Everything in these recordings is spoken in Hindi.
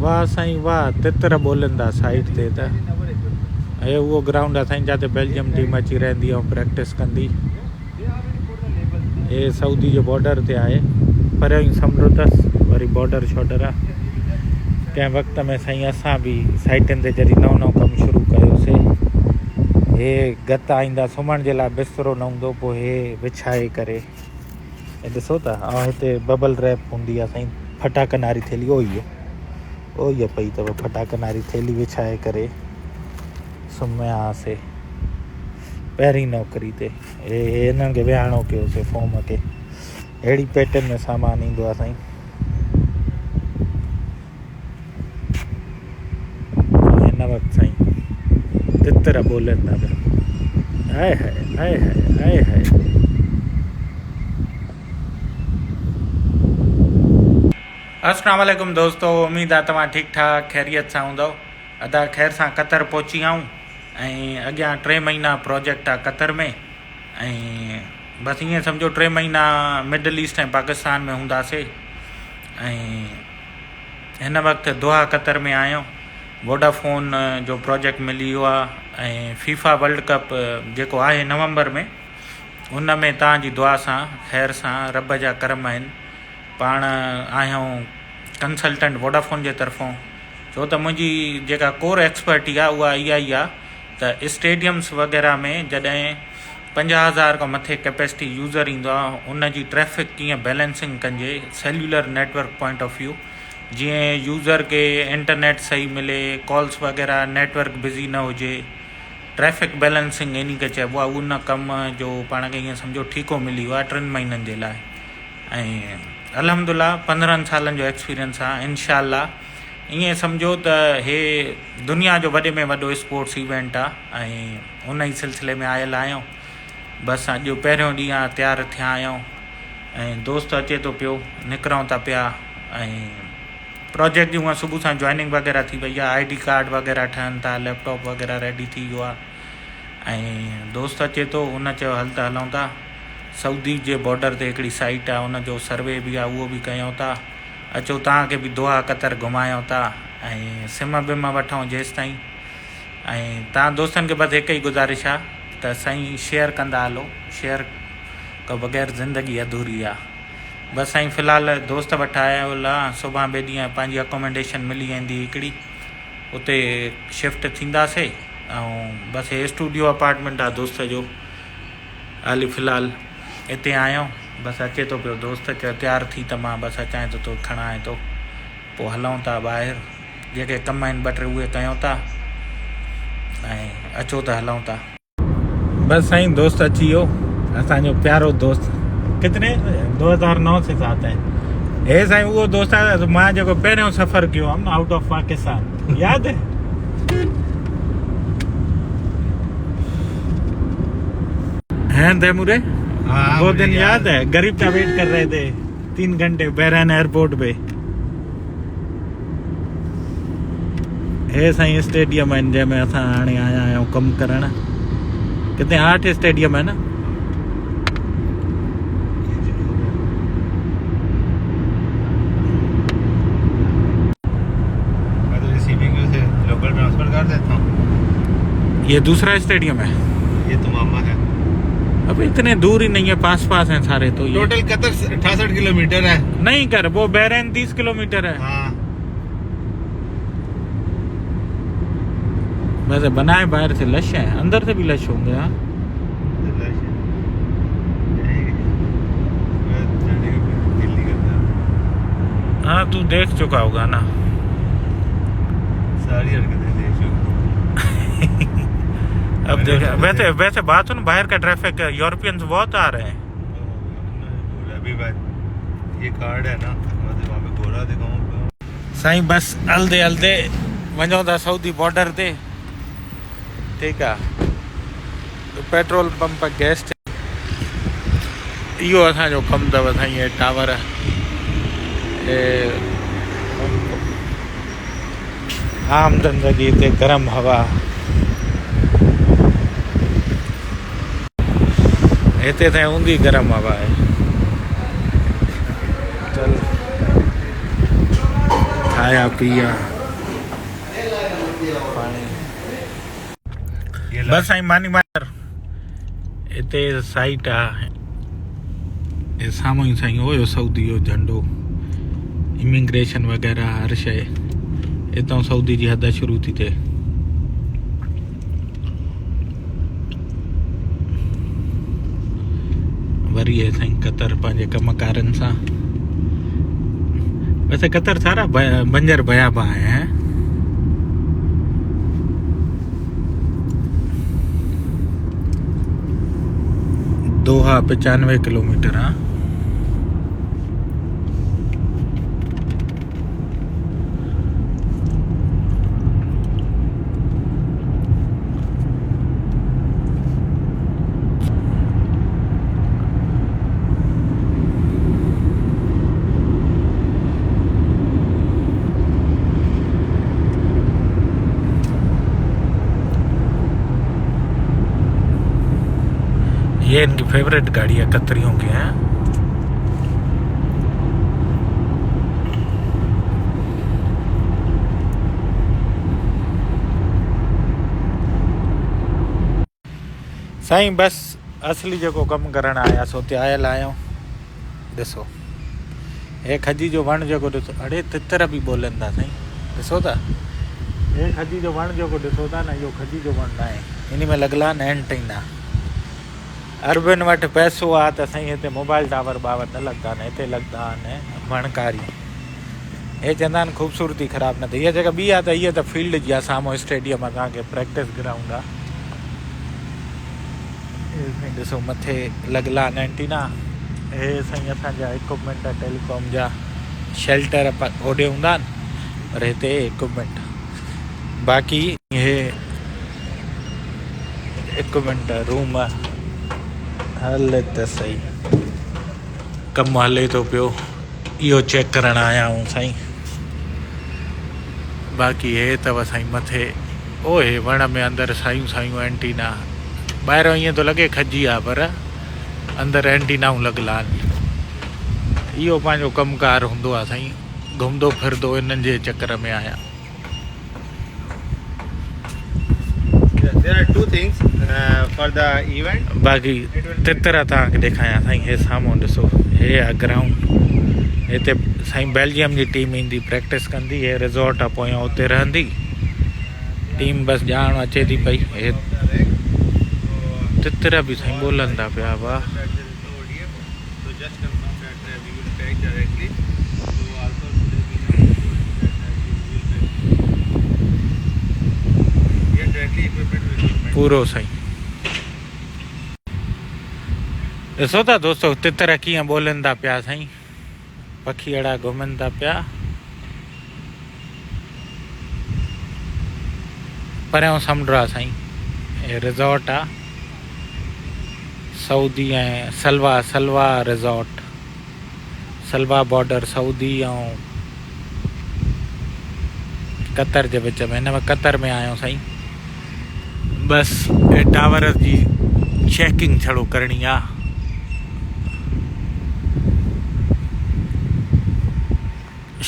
वाह साईं वाह, तितर बोलनि था साइड ते त। हे उहो ग्राउंड आहे साईं जिते बेल्जियम टीम अची रहंदी ऐं प्रैक्टिस कंदी। हे सऊदी जो बॉर्डर ते आहे, परियां ई समुंड अथसि, वरी बॉर्डर शॉर्डर आहे। कंहिं वक़्त में साईं असां बि साइटनि ते जॾहिं नओं कमु शुरू कयोसीं, हे गता ईंदा सुम्हण जे लाइ बिस्तरो न हूंदो, पोइ हे विछाए करे हे ॾिसो था। ऐं हिते बबल रैप हूंदी आहे साईं, फटाकनि वारी थैली, ओ इहा पई अथव फटाकनि वारी थैली विछाए करे सुम्हिया हुआसीं पहिरीं नौकरी ते। हे हिननि खे विहाणो कयोसीं फॉर्म खे। अहिड़ी पैटर्न में सामान ईंदो आहे साईं। हिन वक़्तु साईं तितर बोलनि था पिया। हाय हाय हाय हाय हाय हाय। अस्सलाम वालेकुम दोस्तों, उम्मीद आहे तव्हां ठीकु ठाक ख़ैरियत सां हूंदव। अदा ख़ैर सां क़तर पहुची आऊं ऐं अॻियां 3 महीना प्रोजेक्ट आहे क़तर में। ऐं बसि ईअं सम्झो 3 महीना मिडल ईस्ट ऐं पाकिस्तान में हूंदासीं। ऐं हिन वक़्तु दोहा क़तर में आहियूं। वोडाफोन जो प्रोजेक्ट मिली वियो आहे ऐं फीफा वर्ल्ड कप जेको आहे नवंबर में, उन में तव्हांजी दुआ सां ख़ैर सां रब जा करम आहिनि। पाण आहियूं कंसल्टेंट वोडाफोन जे तरफ़ों। छो त मुंहिंजी जेका कोर एक्सपर्टी आहे उहा इहा ई आहे त स्टेडियम्स वग़ैरह में जॾहिं 50,000 खां मथे कैपेसिटी यूज़र ईंदो आहे, उन जी ट्रैफिक कीअं बैलेंसिंग कजे cellular network point of view. जीअं यूज़र खे इंटरनेट सही मिले, कॉल्स वग़ैरह नेटवर्क बिज़ी न हुजे, ट्रैफिक बैलेंसिंग इन खे चइबो आहे। उन कम जो पाण खे ईअं सम्झो ठीको मिली वियो आहे 3 महीननि जे लाइ। ऐं अल्हम्दुलिल्लाह 15 सालनि जो एक्सपीरियंस आहे। इंशाअल्लाह ईअं सम्झो त हे दुनिया जो वॾे में वॾो स्पोर्ट्स इवेंट आहे ऐं उन ई सिलसिले में आयल आहियूं। बसि अॼु पहिरियों ॾींहुं आहे, तयारु थिया आहियूं ऐं दोस्त अचे थो पियो, निकिरूं था पिया। ऐं प्रोजेक्ट जी हूअं सुबुह सां जॉइनिंग वग़ैरह थी वई आहे, ID कार्ड वग़ैरह ठहनि था, लैपटॉप वग़ैरह रेडी थी वियो आहे। ऐं दोस्त अचे थो, उन चयो हल त हलूं था। सऊदी जे बॉर्डर ते हिकिड़ी साइट आहे, उनजो सर्वे बि आहे, उहो बि कयूं था। अचो तव्हांखे बि दोहा क़तर घुमायूं था ऐं सिम बिम वठूं जेसि ताईं। ऐं तव्हां दोस्तनि खे बसि हिकु ई गुज़ारिश आहे त साईं शेयर कंदा हलो, शेयर खां बग़ैर ज़िंदगी अधूरी आहे। बसि साईं फ़िलहालु दोस्त वटि आया हुआ, सुभाणे ॿिए ॾींहुं पंहिंजी अकोमोडेशन मिली वेंदी हिकिड़ी, उते शिफ्ट थींदासीं। ऐं बसि हे स्टूडियो अपार्टमेंट आहे दोस्त जो। हाली फ़िलहालु हिते आहियूं, बसि अचे थो पियो दोस्त, चयो तयारु थी त मां बसि अचां थो खणाए थो, पोइ हलूं था ॿाहिरि। जेके कम आहिनि 2-3 उहे कयूं था ऐं अचो त हलूं था। बसि साईं दोस्त अची वियो, असांजो प्यारो दोस्त। कितने 2009 से साथ है। हे साईं उहो दोस्त आहे मां जेको पहिरियों सफ़र कयो हुअमि आउट ऑफ पाकिस्तान, यादि है? हैं तैमूरे? वो दिन याद है? गरीब का वेट कर रहे थे 3 घंटे बहरैन एयरपोर्ट पे। हे साईं स्टेडियम आहिनि जंहिंमें असां हाणे आया आहियूं कमु करणु। किथे 8 स्टेडियम है ना? लोकल ट्रांसफर कर देता हूँ। ये दूसरा स्टेडियम है, ये तो मामा है। अब इतने दूर ही नहीं है, पास पास हैं सारे। तो ये टोटल कतर 68 किलोमीटर है। नहीं कर, वो बहरैन 30 किलोमीटर है। हाँ। वैसे बनाए बाहर से लश है, अंदर से भी लश होंगे। हाँ हाँ तू देख चुका होगा ना सारी हरकतें देख चुका। अब देख, वैसे बात सुन, बाहर का ट्रैफिक यूरोपियंस बहुत आ रहे हैं। अभी बात ये कार्ड है ना, वहाँ पे गोरा दिखाऊँ साईं। बस हलदे हलदे वञूं था सऊदी बॉर्डर ते, ठीकु आहे। पेट्रोल पंप गैस इहो असांजो कमु अथव साईं। हे टावर, आम ज़िंदगी हिते गरम हवा, हिते त हूंदी गरम हवा आहे। चल खाया पिया पाणी ये बस साईं मानी मार हिते साइट आहे हे साम्हूं ई साईं हुयो सऊदी जो झंडो इमिग्रेशन वग़ैरह हर शइ हितां सऊदी जी हद शुरू थी थिए वरी है साईं कतर पंहिंजे कमकारनि सां वैसे कतर सारा बंजर बयाबा है दोहा 95 किलोमीटर हाँ ये इनकी फेवरेट गाड़ी है कतरियों की है साईं बस असली जो कम करण आया सो ते आयल आयो ॾिसो हे खजी जो वण जो ॾिसो अड़े तितर भी बोलन था साईं ॾिसो था हे खजी जो वण जो ॾिसो था ना इहो खजी जो वण ना आहे इन में लगला न एंटीना अरबन वटि पैसो आहे त साईं हिते मोबाइल टावर ॿावर न लॻंदा आहिनि हिते लॻंदा आहिनि वणकारी हे चवंदा आहिनि ख़ूबसूरती ख़राबु न थिए इहा जॻह ॿी आहे त इहा त फील्ड जी आहे साम्हूं स्टेडियम आहे तव्हांखे प्रैक्टिस ग्राउंड आहे ॾिसो मथे लॻल आहिनि एंटीना हे साईं असांजा इक्विपमेंट टेलीकॉम जा शेल्टर होॾे हूंदा आहिनि पर हिते इक्विपमेंट बाक़ी हे इक्विपमेंट रूम हले त सही कमु हले थो पियो इहो चेक करणु आया आहियूं साईं बाक़ी हे अथव साईं मथे ओहे वण में अंदरि सायूं सायूं एंटीना ॿाहिरों ईअं थो लॻे खजी आहे पर अंदरि एंटीनाऊं लॻल आहिनि इहो पंहिंजो कमुकारु हूंदो आहे साईं घुमंदो फिरंदो इन्हनि जे चकर में आहियां There are two things for the event. बाक़ी तितर तव्हांखे ॾेखारियां साईं हे साम्हूं ॾिसो हे आहे ग्राउंड हिते साईं बेल्जियम जी टीम ईंदी प्रैक्टिस कंदी हे रिज़ॉर्ट आहे पोयां उते रहंदी टीम बसि ॼाण अचे थी पई हे तितर बि साईं ॿोलनि था पिया वाह पूरो साईं ॾिसो था दोस्तो तितर कीअं ॿोलनि था पिया साईं पखी अहिड़ा घुमनि था पिया परियां समुंड आहे साईं हे रिज़ॉर्ट आहे सऊदी ऐं सलवा रिज़ॉर्ट सलवा बॉर्डर सऊदी ऐं कतर जे विच में हिन में कतर में आहियूं साईं बसि टावर जी चेकिंग छड़ो करणी आहे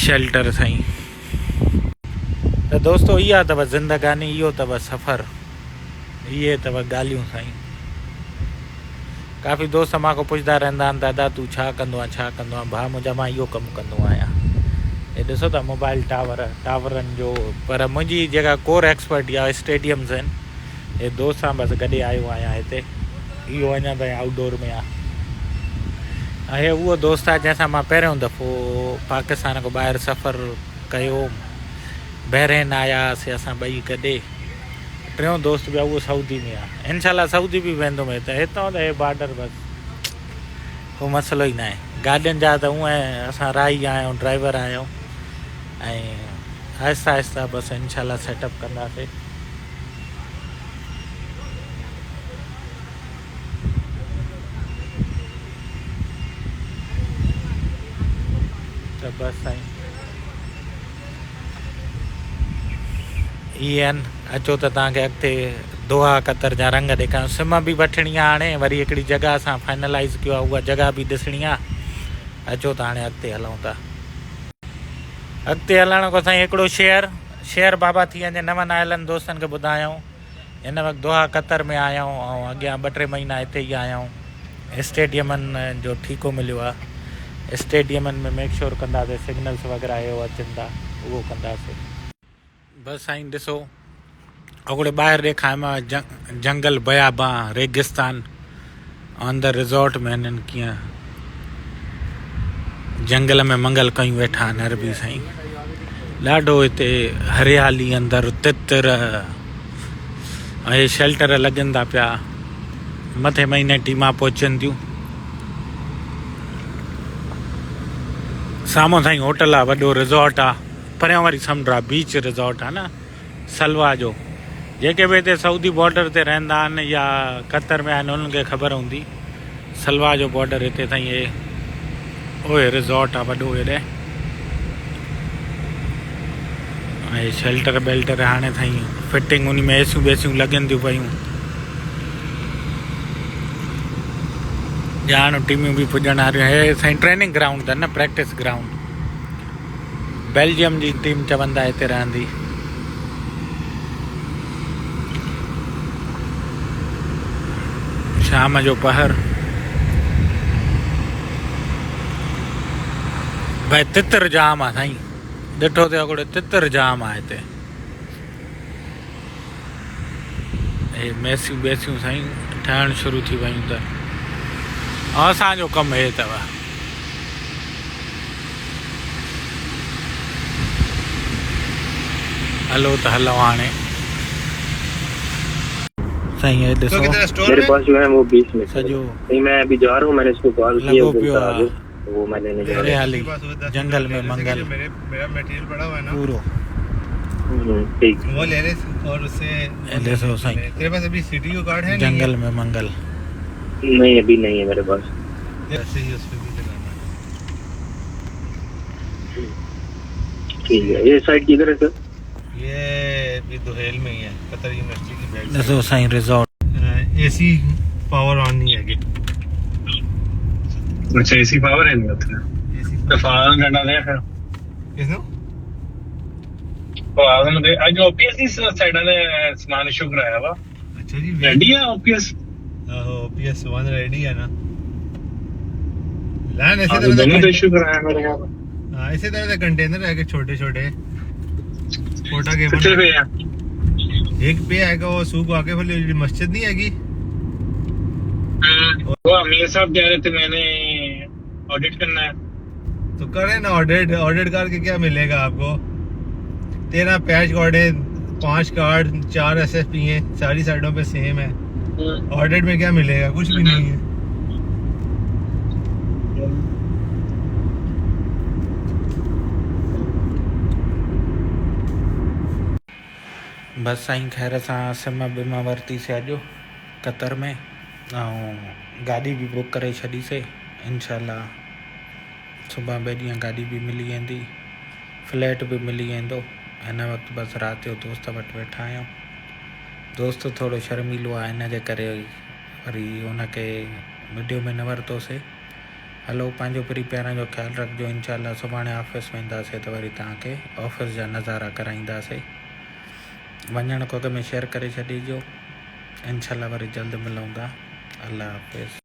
शेल्टर साईं त दोस्तो इहा अथव ज़िंदगानी इहो अथव सफ़र इहे अथव ॻाल्हियूं साईं काफ़ी दोस्त मां को पुछंदा रहंदा आहिनि दादा तूं छा कंदो आहे भाउ मुंहिंजा मां इहो कमु कंदो आहियां हे ॾिसो था मोबाइल टावरनि जो पर मुंहिंजी जेका कोर एक्सपर्ट इहा स्टेडियम्स आहिनि हे दोस्त सां बसि गॾे आयो आहियां हिते इहो अञा ताईं आउटडोर में आहे ऐं हे उहो दोस्त आहे जंहिंसां मां पहिरियों दफ़ो पाकिस्तान खां ॿाहिरि सफ़रु कयो बहरेन आयासीं असां ॿई गॾे टियों दोस्त बि आहे उहो सऊदी में आहे इनशाला सऊदी बि वेंदुमि त हितां त हे बॉर्डर बसि को मसइलो ई न आहे गाॾियुनि जा त हूअं असां राही आहियूं ड्राइवर आहियूं ऐं आहिस्ता आहिस्ता बसि इनशाला सेटअप कंदासीं त बसि साईं इहे आहिनि अचो त तव्हांखे अॻिते दोहा कतर जा रंग ॾेखारियूं सिम बि वठिणी आहे हाणे वरी हिकिड़ी जॻह असां फाइनलाइज़ कयो आहे उहा जॻह बि ॾिसणी आहे अचो त हाणे अॻिते हलूं था अॻिते हलण खां साईं हिकिड़ो शहर शेर बाबा थी वञे नवनि आयलनि दोस्तनि खे ॿुधायूं हिन वक़्तु दोहा कतर में आया आहियूं ऐं अॻियां 2-3 महीना हिते ई आया आहियूं। स्टेडियमनि जो ठीको मिलियो आहे, स्टेडियमनि में मेक श्योर कंदासीं सिग्नल्स वग़ैरह इहो अचनि था उहो कंदासीं। बसि साईं ॾिसो हिकिड़े ॿाहिरि ॾेखारियोमांव जंगल बयाबा रेगिस्तान, अंदरि रिज़ॉर्ट में हिननि कीअं जंगल में मंगल कयूं वेठा आहिनि अरबी साईं। ॾाढो हिते हरियाली, अंदरि तितर ऐं शेल्टर लॻनि था पिया। मथे महीने टीमां पहुचनि थियूं। साम्हूं साईं होटल आहे, वॾो रिज़ॉर्ट आहे, परियां वरी समुंड आहे, बीच रिज़ॉर्ट आहे न सलवा जो। जेके बि हिते सऊदी बॉर्डर ते रहंदा आहिनि या कतर में आहिनि उन्हनि खे ख़बर हूंदी, सलवा जो बॉर्डर हिते ताईं हे उहे रिज़ॉर्ट आहे वॾो हेॾे। ऐं शेल्टर बेल्टर हाणे ताईं फिटिंग उन में एसियूं बेसियूं लॻनि थियूं पयूं। ॼाण टीमियूं बि पुॼण वारियूं। हे साईं ट्रेनिंग ग्राउंड अथनि न, प्रैक्टिस ग्राउंड। बेल्जियम जी टीम चवंदा हिते रहंदी। शाम जो पहर भाई तितर जाम आहे साईं, ॾिठो त हिकिड़ो तितर जाम आहे हिते। हे मैसियूं बेसियूं साईं ठहणु शुरू थी वयूं त असांजो कमु हे अथव। हलो त हलो हाणे साईं हे ॾिसो मेरे पास जो है वो 20 में सॼो नहीं, मैं अभी जा रहा हूँ, मैंने इसको कॉल किया लॻो पियो आहे वो मैं लेने जा रहा हरियाली जंगल में मंगल मेरा मटेरियल पड़ा हुआ है ना, पूरो। हूँ। ठीक, वो ले ले और उससे ॾिसो साईं तेरे पास अभी सिटी का कार्ड है? जंगल में मंगल। नहीं अभी नहीं है मेरे पास। ऐसे ही उस पे भी लगाना ठीक है, ये साइड किधर है सर? है। ये भी दुहेल में ही है, कतर यूनिवर्सिटी की बैक ॾिसो Sai resort. AC power on नहीं है। अच्छा एसी पावर है नहीं होता एसी तो फाल करना दे फिर किसनो फाल दे आज ओपीएस इस साइड ने समान इशू कराया वा। अच्छा जी रेडी है ओपीएस? ओपीएस 1 रेडी है ना। लाइन ऐसे दोनों तो तरह इशू कराया मेरे यहाँ पर। हां ऐसे तरह के कंटेनर है के छोटे छोटे छोटा के कितने पे है? एक पे आएगा वो सूक आके वाली मस्जिद नहीं आएगी। वो अमीर साहब कह रहे थे मैंने ऑडिट करना है। तो करे ना ऑडिट। ऑडिट करके क्या मिलेगा आपको? 13 पैच कार्ड है, 5 कार्ड, 4 एसएफपी हैं, सारी साइडों पे सेम है। ऑडिट में क्या मिलेगा? कुछ भी नहीं है। बस साईं ख़ैर सां सिम बिम वरितीसीं अॼु कतर में ऐं गाॾी बि बुक करे छॾीसीं। इंशाल्लाह सुभाणे ॿिए ॾींहुं गाॾी बि मिली वेंदी, फ्लैट बि मिली वेंदो। हिन वक़्तु बसि राति जो दोस्त वटि वेठा आहियूं। दोस्त थोरो शर्मीलो आहे, हिन जे करे वरी हुनखे वीडियो में न वरितोसीं। हलो पंहिंजो प्रिपेयरनि जो ख़्यालु रखिजो। इंशाल्लाह सुभाणे ऑफिस वेंदासीं त वरी तव्हांखे ऑफिस जा नज़ारा कराईंदासीं। वञण को में शेयर करे छॾिजो। इंशाल्लाह वरी जल्द मिलूं था। अल्लाह हाफ़िज़।